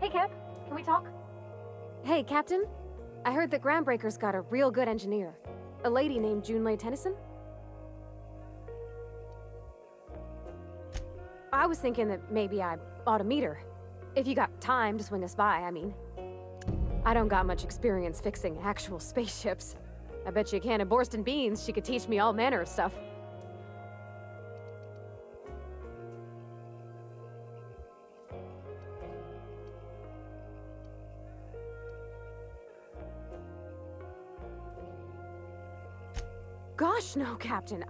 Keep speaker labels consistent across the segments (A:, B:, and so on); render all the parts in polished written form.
A: Hey, Cap. Can we talk?
B: Hey, Captain. I heard that Groundbreaker's got a real good engineer. A lady named Junlei Tennyson? I was thinking that maybe I ought to meet her. If you got time to swing us by, I mean. I don't got much experience fixing actual spaceships. I bet you a can of Borston beans she could teach me all manner of stuff. Gosh, no, Captain.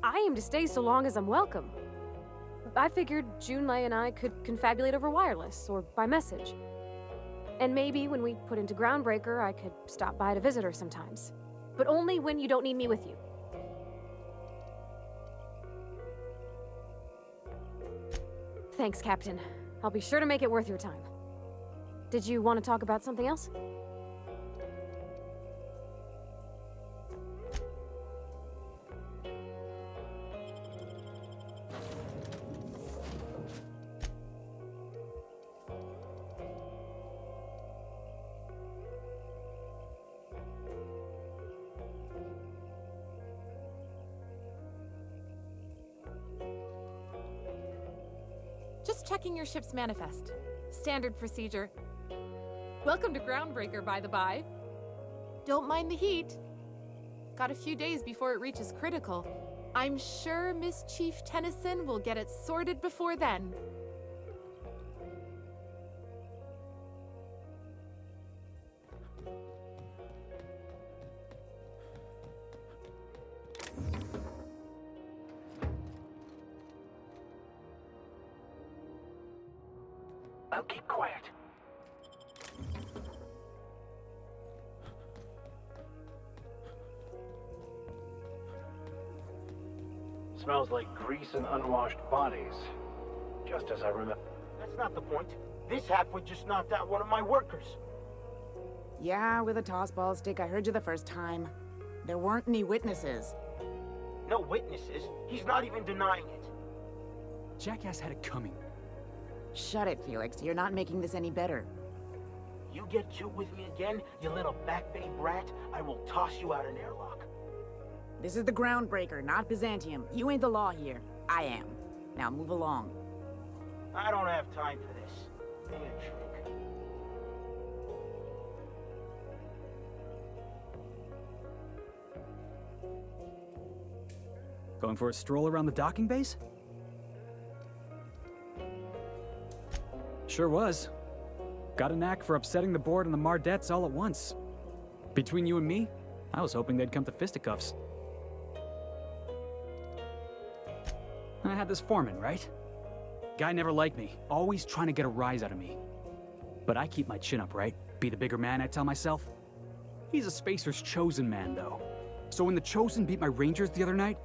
B: I aim to stay so long as I'm welcome. I figured Junlei and I could confabulate over wireless, or by message. And maybe when we put into Groundbreaker, I could stop by to visit her sometimes. But only when you don't need me with you. Thanks, Captain. I'll be sure to make it worth your time. Did you want to talk about something else?
C: Just checking your ship's manifest. Standard procedure. Welcome to Groundbreaker, by the by. Don't mind the heat. Got a few days before it reaches critical. I'm sure Miss Chief Tennyson will get it sorted before then.
D: I'll keep quiet. Smells like grease and unwashed bodies. Just as I remember.
E: That's not the point. This halfwit just knocked out one of my workers.
F: Yeah, with a tossball stick. I heard you the first time. There weren't any witnesses.
E: No witnesses. He's not even denying it.
G: Jackass had it coming.
F: Shut it, Felix. You're not making this any better.
E: You get cute with me again, you little back bay brat, I will toss you out an airlock.
F: This is the Groundbreaker, not Byzantium. You ain't the law here. I am. Now move along.
E: I don't have time for this. Be a trick.
G: Going for a stroll around the docking base? Sure was. Got a knack for upsetting the board and the Mardettes all at once. Between you and me, I was hoping they'd come to fisticuffs. I had this foreman, right? Guy never liked me, always trying to get a rise out of me. But I keep my chin up, right? Be the bigger man, I tell myself. He's a Spacer's chosen man, though. So when the Chosen beat my Rangers the other night,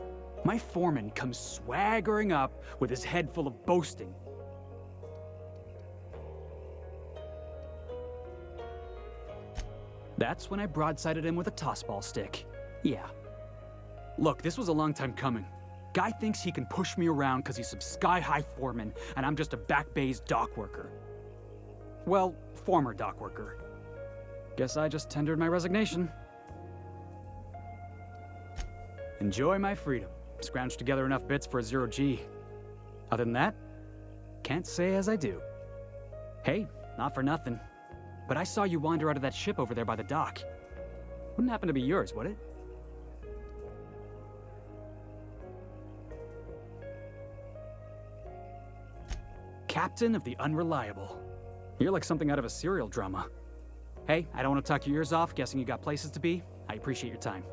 G: my foreman comes swaggering up with his head full of boasting. That's when I broadsided him with a tossball stick. Yeah. Look, this was a long time coming. Guy thinks he can push me around because he's some sky-high foreman, and I'm just a back bay's dock worker. Well, former dock worker. Guess I just tendered my resignation. Enjoy my freedom. Scrounged together enough bits for a 0G. Other than that, can't say as I do. Hey, not for nothing, but I saw you wander out of that ship over there by the dock. Wouldn't happen to be yours, would it? Captain of the Unreliable. You're like something out of a serial drama. Hey, I don't want to talk your ears off, guessing you got places to be. I appreciate your time.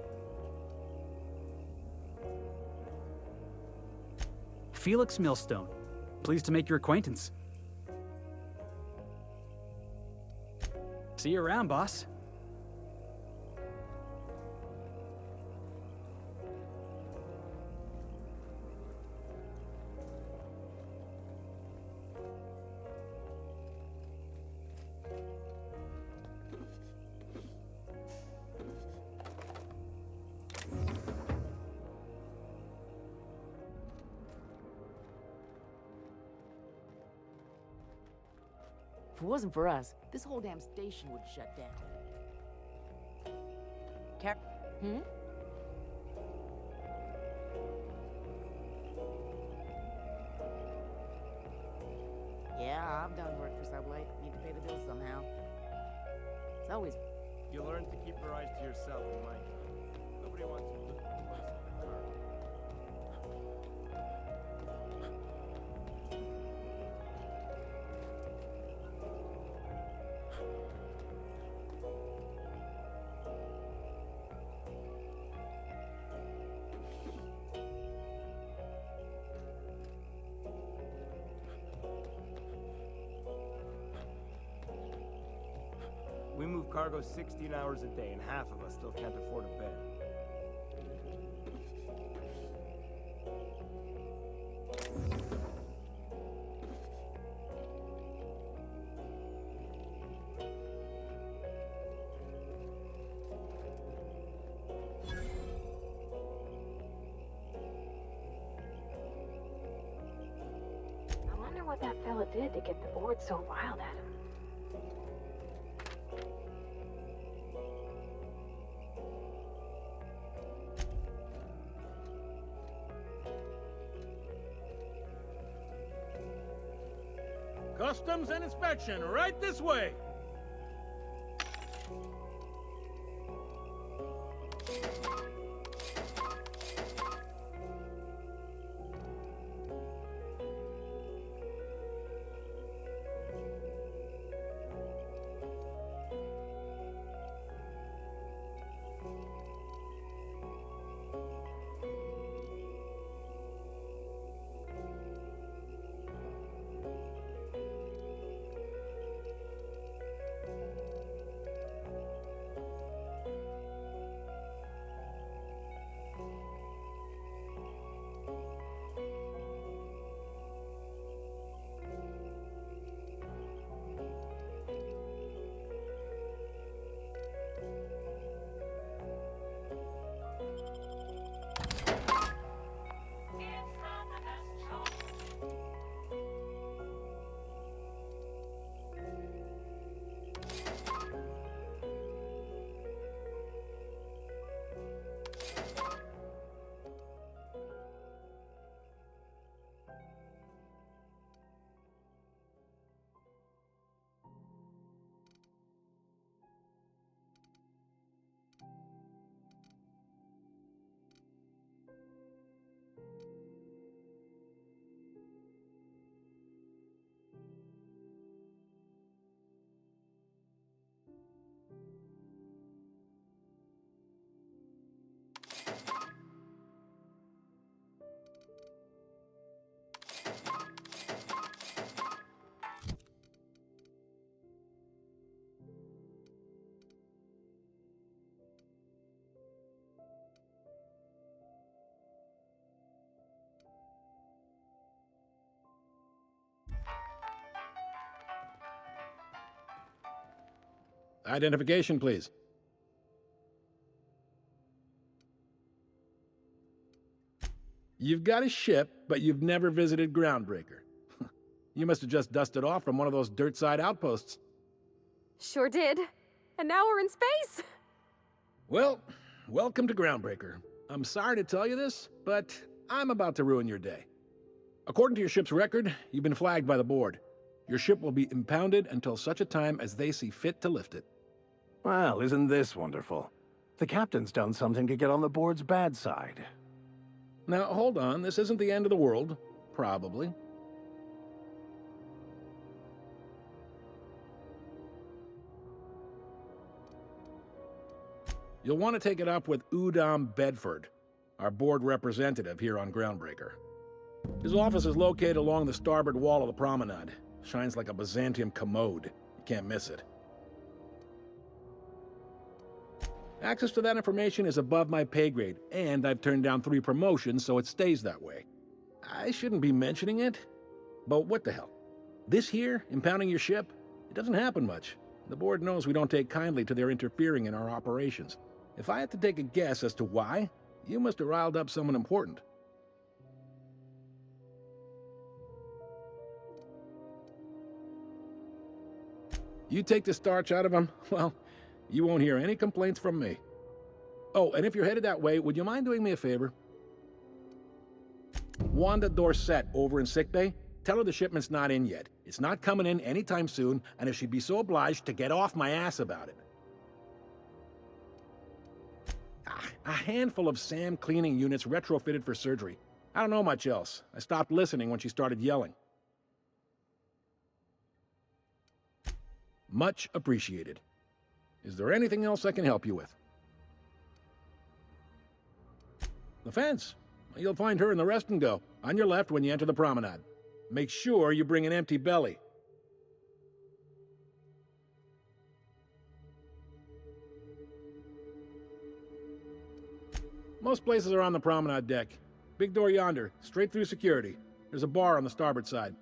G: Felix Millstone. Pleased to make your acquaintance. See you around, boss.
F: If it wasn't for us, this whole damn station would shut down. Hmm? Yeah, I've done work for Sublight. Need to pay the bills somehow. It's always...
A: You learn to keep your eyes to yourself in my job. Nobody wants to look at what's in the car. We move cargo 16 hours a day, and half of us still can't afford a bed.
B: I wonder what that fella did to get the board so wild at him.
A: Customs and inspection, right this way!
D: Identification, please. You've got a ship, but you've never visited Groundbreaker. You must have just dusted off from one of those dirt-side outposts.
B: Sure did. And now we're in space!
D: Well, welcome to Groundbreaker. I'm sorry to tell you this, but I'm about to ruin your day. According to your ship's record, you've been flagged by the board. Your ship will be impounded until such a time as they see fit to lift it.
H: Well, isn't this wonderful? The captain's done something to get on the board's bad side.
D: Now, hold on. This isn't the end of the world. Probably. You'll want to take it up with Udom Bedford, our board representative here on Groundbreaker. His office is located along the starboard wall of the promenade. Shines like a Byzantium commode. You can't miss it. Access to that information is above my pay grade, and I've turned down 3 promotions, so it stays that way. I shouldn't be mentioning it, but what the hell? This here, impounding your ship, it doesn't happen much. The board knows we don't take kindly to their interfering in our operations. If I had to take a guess as to why, you must have riled up someone important. You take the starch out of them, well, you won't hear any complaints from me. Oh, and if you're headed that way, would you mind doing me a favor? Wanda Dorset over in sickbay, tell her the shipment's not in yet. It's not coming in anytime soon, and if she'd be so obliged to get off my ass about it. A handful of SAM cleaning units retrofitted for surgery. I don't know much else. I stopped listening when she started yelling. Much appreciated. Is there anything else I can help you with? The fence. You'll find her in the rest and go, on your left when you enter the promenade. Make sure you bring an empty belly. Most places are on the promenade deck. Big door yonder, straight through security. There's a bar on the starboard side.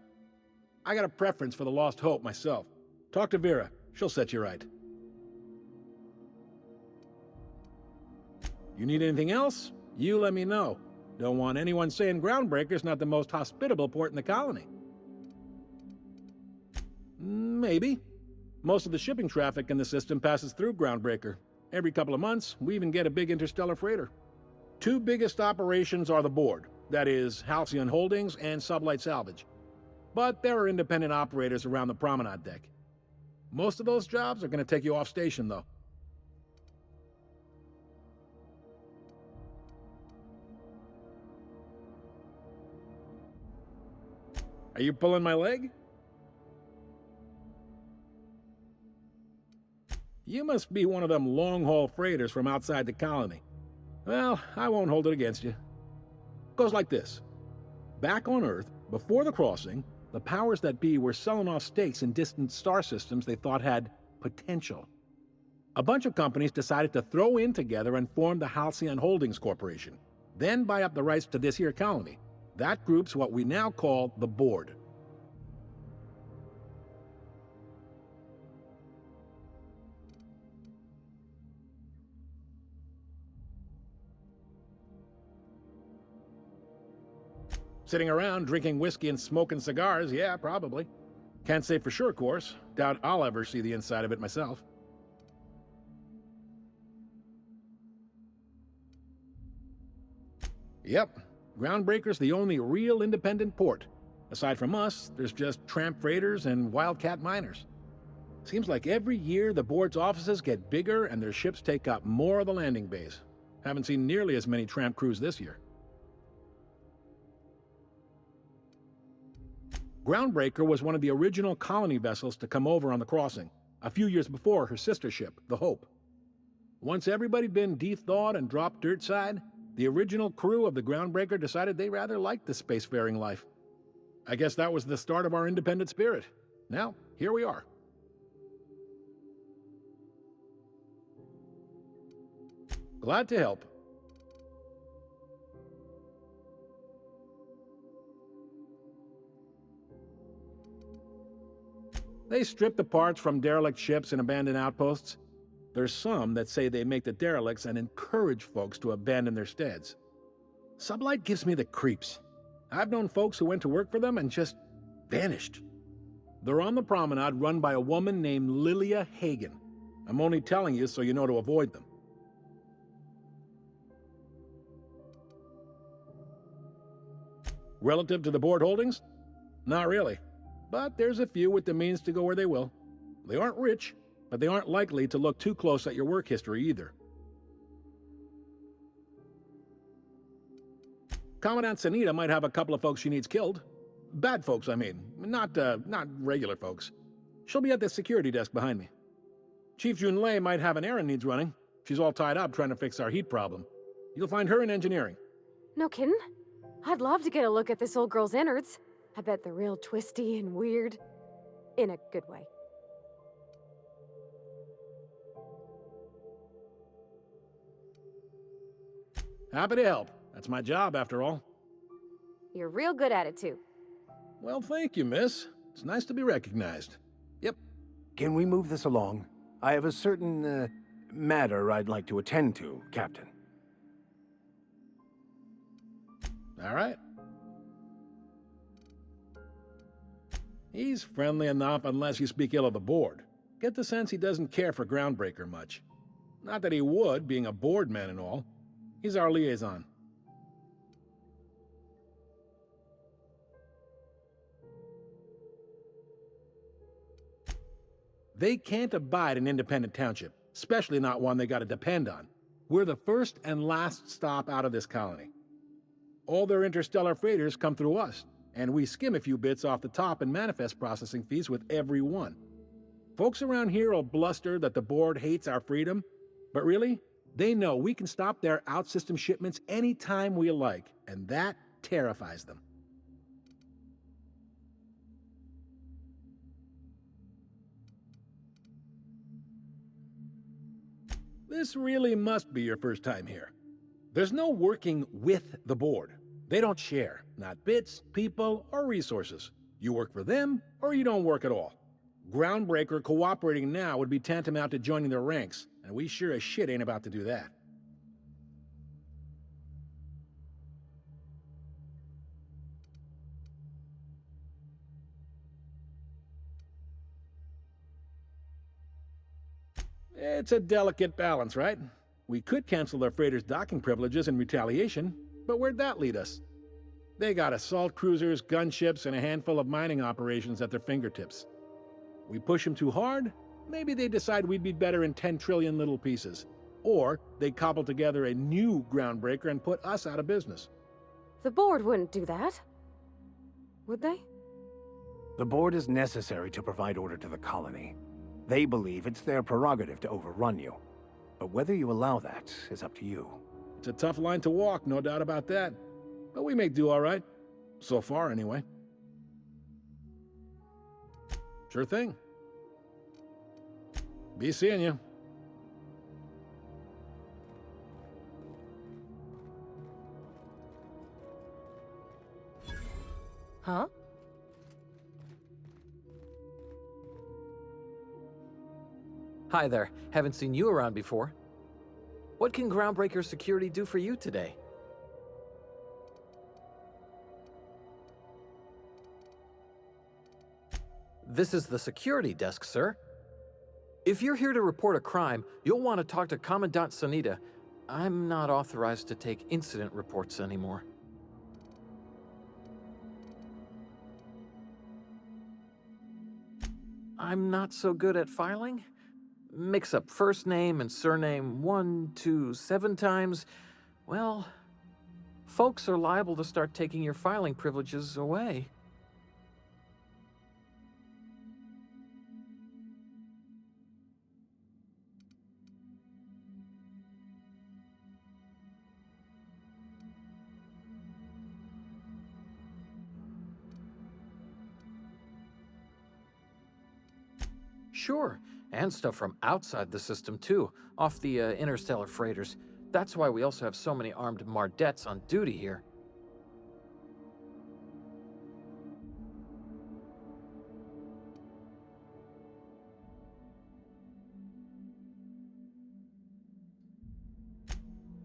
D: I got a preference for the Lost Hope myself. Talk to Vera. She'll set you right. You need anything else? You let me know. Don't want anyone saying Groundbreaker's not the most hospitable port in the colony. Maybe. Most of the shipping traffic in the system passes through Groundbreaker. Every couple of months, we even get a big interstellar freighter. Two biggest operations are the board, that is, Halcyon Holdings and Sublight Salvage. But there are independent operators around the promenade deck. Most of those jobs are going to take you off station, though. Are you pulling my leg? You must be one of them long-haul freighters from outside the colony. Well, I won't hold it against you. Goes like this. Back on Earth, before the crossing, the powers that be were selling off stakes in distant star systems they thought had potential. A bunch of companies decided to throw in together and form the Halcyon Holdings Corporation, then buy up the rights to this here colony. That group's what we now call the Board. Sitting around drinking whiskey and smoking cigars, yeah, probably. Can't say for sure, of course. Doubt I'll ever see the inside of it myself. Yep, Groundbreaker's the only real independent port. Aside from us, there's just tramp freighters and wildcat miners. Seems like every year the board's offices get bigger and their ships take up more of the landing bays. Haven't seen nearly as many tramp crews this year. Groundbreaker was one of the original colony vessels to come over on the crossing, a few years before her sister ship, the Hope. Once everybody'd been de-thawed and dropped dirtside, the original crew of the Groundbreaker decided they rather liked the spacefaring life. I guess that was the start of our independent spirit. Now, here we are. Glad to help. They strip the parts from derelict ships and abandoned outposts. There's some that say they make the derelicts and encourage folks to abandon their steads. Sublight gives me the creeps. I've known folks who went to work for them and just vanished. They're on the promenade run by a woman named Lilia Hagen. I'm only telling you so you know to avoid them. Relative to the board holdings? Not really. But there's a few with the means to go where they will. They aren't rich, but they aren't likely to look too close at your work history either. Commandant Sanita might have a couple of folks she needs killed. Bad folks, I mean. Not regular folks. She'll be at the security desk behind me. Chief Junlei might have an errand needs running. She's all tied up trying to fix our heat problem. You'll find her in engineering.
B: No kidding? I'd love to get a look at this old girl's innards. I bet they're real twisty and weird. In a good way.
D: Happy to help. That's my job, after all.
B: You're real good at it, too.
D: Well, thank you, miss. It's nice to be recognized. Yep.
H: Can we move this along? I have a certain, matter I'd like to attend to, Captain.
D: All right. He's friendly enough unless you speak ill of the board. Get the sense he doesn't care for Groundbreaker much. Not that he would, being a board man and all. He's our liaison. They can't abide an independent township, especially not one they gotta depend on. We're the first and last stop out of this colony. All their interstellar freighters come through us, and we skim a few bits off the top in manifest processing fees with every one. Folks around here will bluster that the board hates our freedom, but really, they know we can stop their out-system shipments anytime we like, and that terrifies them. This really must be your first time here. There's no working with the board. They don't share, not bits, people, or resources. You work for them, or you don't work at all. Groundbreaker cooperating now would be tantamount to joining their ranks, and we sure as shit ain't about to do that. It's a delicate balance, right? We could cancel their freighters' docking privileges in retaliation, but where'd that lead us? They got assault cruisers, gunships, and a handful of mining operations at their fingertips. We push them too hard, maybe they decide we'd be better in 10 trillion little pieces. Or they cobble together a new Groundbreaker and put us out of business.
B: The board wouldn't do that. Would they?
H: The board is necessary to provide order to the colony. They believe it's their prerogative to overrun you. But whether you allow that is up to you.
D: It's a tough line to walk, no doubt about that. But we may do all right. So far, anyway. Sure thing. Be seeing you.
I: Huh? Hi there. Haven't seen you around before. What can Groundbreaker Security do for you today? This is the security desk, sir. If you're here to report a crime, you'll want to talk to Commandant Sanita. I'm not authorized to take incident reports anymore. I'm not so good at filing. Mix up first name and surname 1, 2, 7 times. Well, folks are liable to start taking your filing privileges away. Sure, and stuff from outside the system too, off the interstellar freighters. That's why we also have so many armed Mardettes on duty here.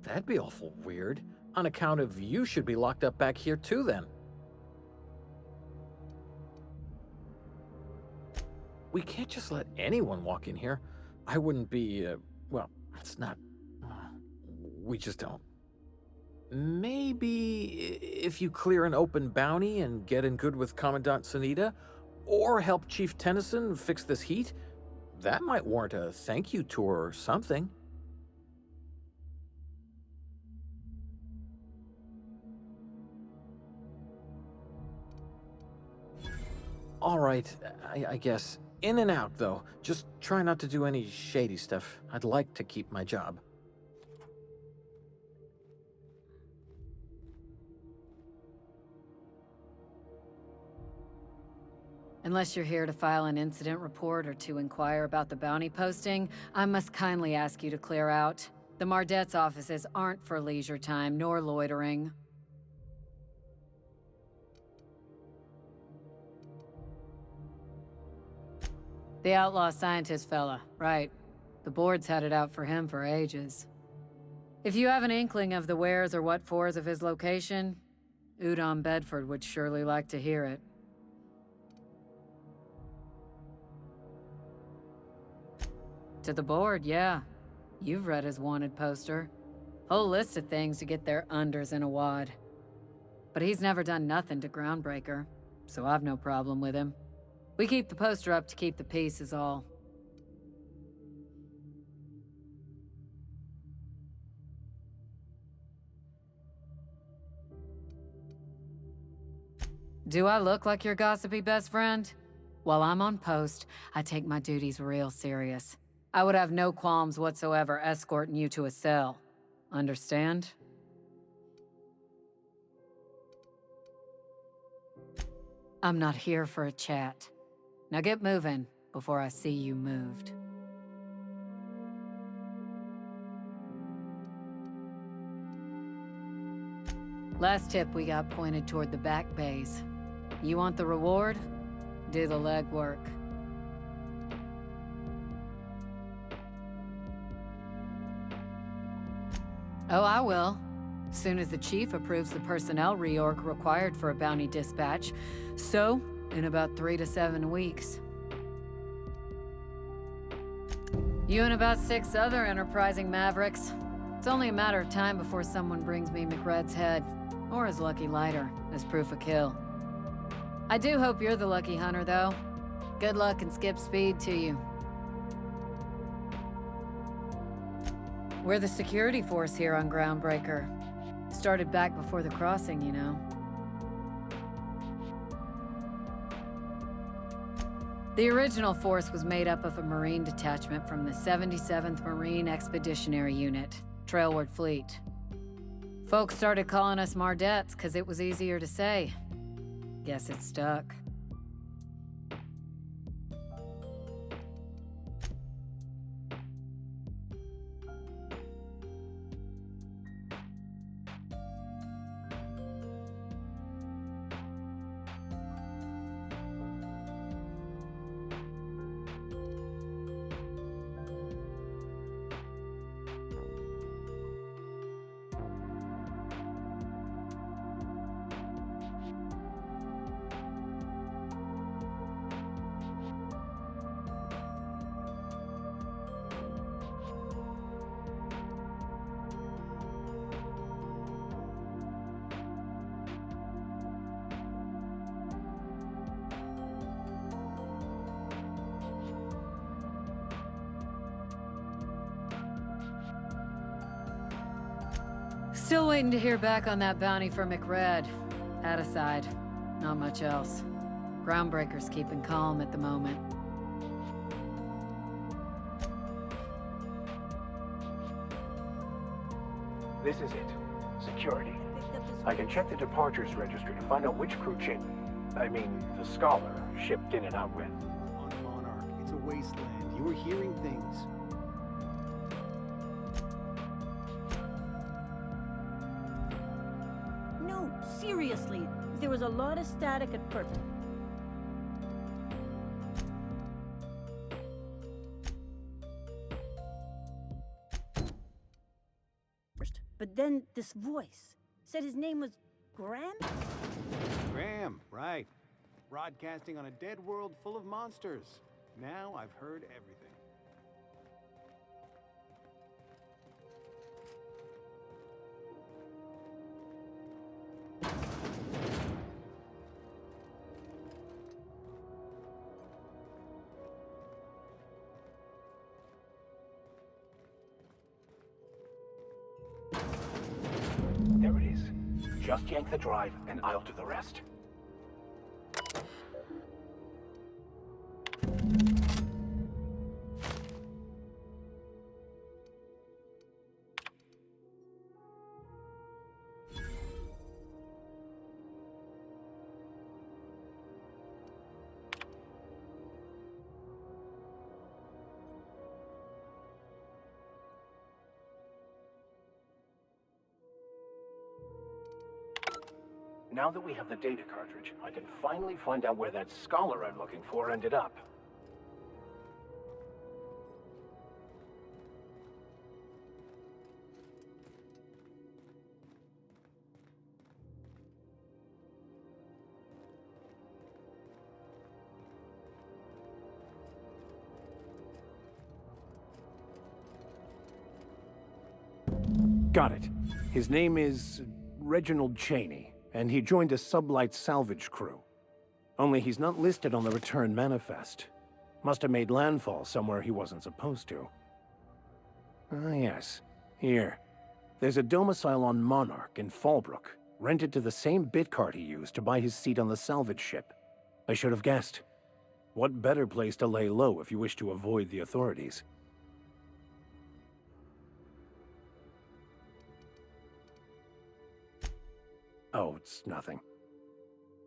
I: That'd be awful weird. On account of you should be locked up back here too then. We can't just let anyone walk in here. I wouldn't be, well, it's not... we just don't. Maybe if you clear an open bounty and get in good with Commandant Sanita, or help Chief Tennyson fix this heat, that might warrant a thank you tour or something. All right, I guess. In and out, though. Just try not to do any shady stuff. I'd like to keep my job.
J: Unless you're here to file an incident report or to inquire about the bounty posting, I must kindly ask you to clear out. The Mardette's offices aren't for leisure time nor loitering. The outlaw scientist fella, right. The board's had it out for him for ages. If you have an inkling of the wheres or what-fors of his location, Udon Bedford would surely like to hear it. To the board, yeah. You've read his wanted poster. Whole list of things to get their unders in a wad. But he's never done nothing to Groundbreaker, so I've no problem with him. We keep the poster up to keep the peace is all. Do I look like your gossipy best friend? While I'm on post, I take my duties real serious. I would have no qualms whatsoever escorting you to a cell. Understand? I'm not here for a chat. Now get moving before I see you moved. Last tip we got pointed toward the back bays. You want the reward? Do the legwork. Oh, I will. Soon as the chief approves the personnel reorg required for a bounty dispatch. So, in about 3 to 7 weeks. You and about 6 other enterprising mavericks. It's only a matter of time before someone brings me McRed's head, or his lucky lighter, as proof of kill. I do hope you're the lucky hunter, though. Good luck and skip speed to you. We're the security force here on Groundbreaker. Started back before the crossing, you know. The original force was made up of a Marine detachment from the 77th Marine Expeditionary Unit, Trailward Fleet. Folks started calling us Mardettes because it was easier to say. Guess it stuck. Still waiting to hear back on that bounty for McRed. That aside, not much else. Groundbreaker's keeping calm at the moment.
H: This is it. Security. I can check the departures registry to find out which crew the Scholar, shipped in and out with.
K: On Monarch, it's a wasteland. You were hearing things.
L: No, seriously, there was a lot of static at first. But then this voice said his name was Graham?
K: Graham, right. Broadcasting on a dead world full of monsters. Now I've heard everything.
H: There it is. Just yank the drive, and I'll do the rest. Now that we have the data cartridge, I can finally find out where that Scholar I'm looking for ended up. Got it. His name is Reginald Cheney, and he joined a sublight salvage crew. Only he's not listed on the return manifest. Must have made landfall somewhere he wasn't supposed to. Ah, yes. Here. There's a domicile on Monarch in Fallbrook, rented to the same bit card he used to buy his seat on the salvage ship. I should have guessed. What better place to lay low if you wish to avoid the authorities? Oh, it's nothing.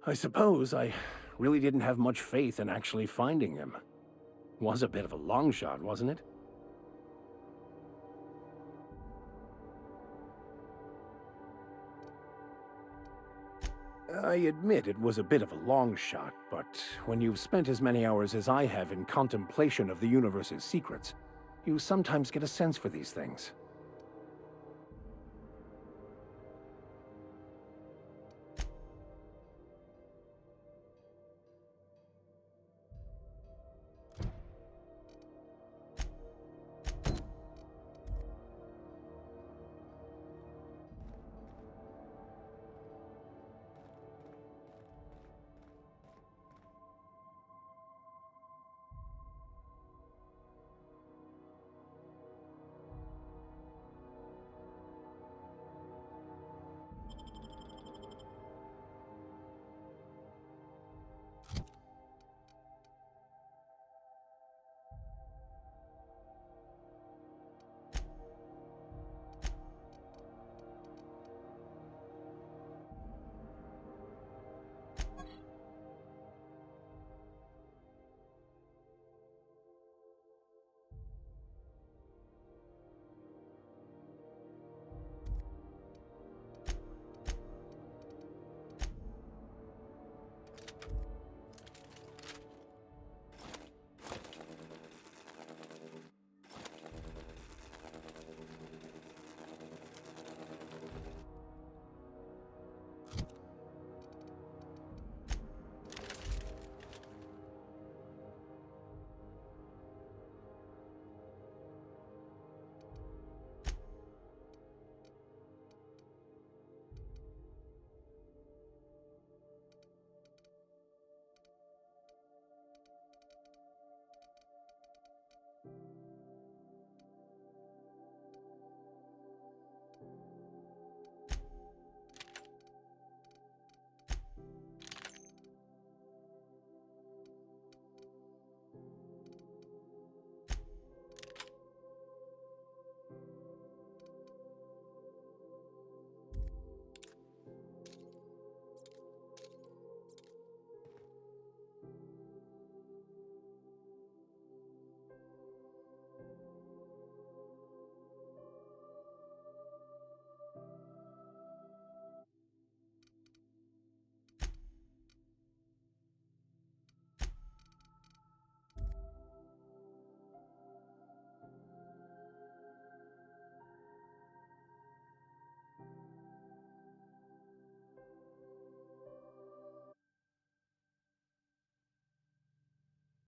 H: I suppose I really didn't have much faith in actually finding him. Was a bit of a long shot, wasn't it? I admit it was a bit of a long shot, but when you've spent as many hours as I have in contemplation of the universe's secrets, you sometimes get a sense for these things.